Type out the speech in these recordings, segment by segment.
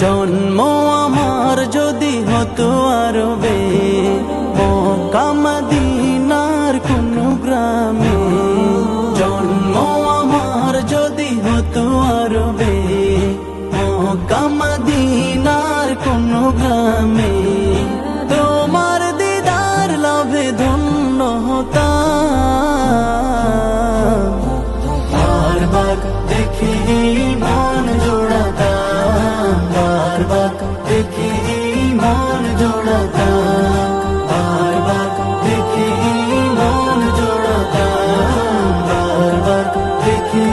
জন্ম আমার যদি হতো আরবে, মক্কা মদিনার কোন গ্রামে। জন্ম আমার যদি হতো আরবে, মক্কা মদিনার কোন গ্রামে। তোমার দিদার লাভে ধন্য হতাম, বারবার দেখি মন জোড়াতাম, বারবার দেখি মন জোড়াতাম, বারবার দেখি মন জোড়াতাম, বারবার দেখি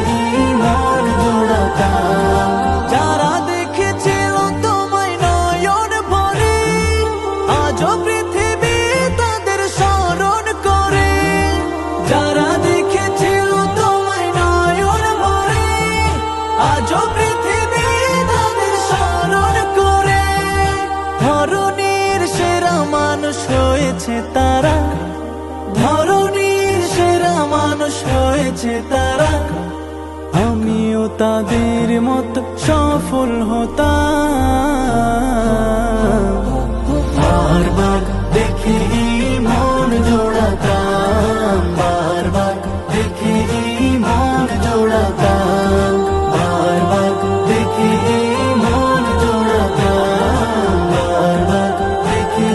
মন জোড়াতাম। যারা দেখেছিল তোমায় নয়ন ভরে, আজও পৃথিবী তাদের স্মরণ করে। যারা দেখেছিল তোমায় নয়ন ভরে, আজও পৃথিবী তাদের স্মরণ করে। ধরণীর সেরা মানুষ হয়েছে তারা, ধরণীর সেরা মানুষ হয়েছে তারা। আমিও তাদের মতো সফল হতাম, বারবার দেখি মন জোড়াতাম, বারবার দেখি মন জোড়াতাম, বারবার দেখি মন জোড়াতাম, বারবার দেখি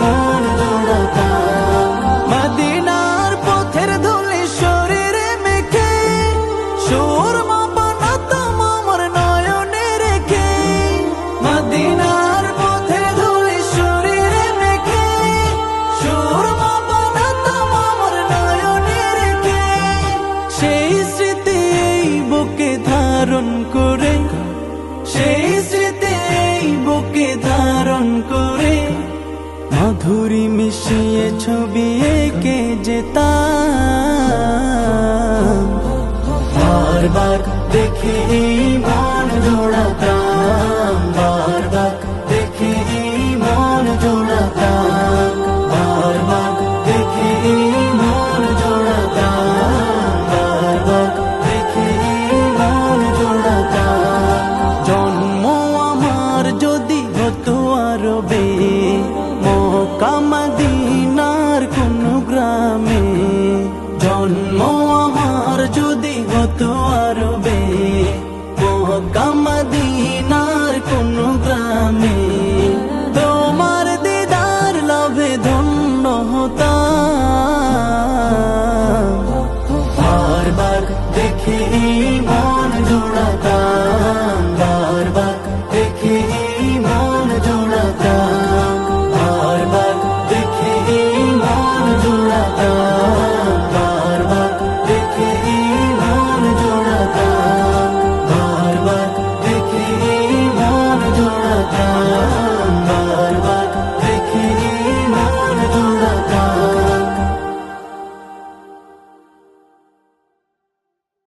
মন জোড়াতাম। মদিনার পথের ধুলি শরীরে মেখে, সুরমা বানাতাম আমার নয়নে রেখে। মদিনার পথের ধুলি শরীরে মেখে, সুরমা বানাতাম আমার নয়নে রেখে। সেই স্মৃতি এই বুকে ধারণ করে, সেই স্মৃতি এই বুকে ধারণ করে। মাধুরী মিশিয়ে ছবি এঁকে যেতাম, বারবার দেখি মন জোড়াতাম।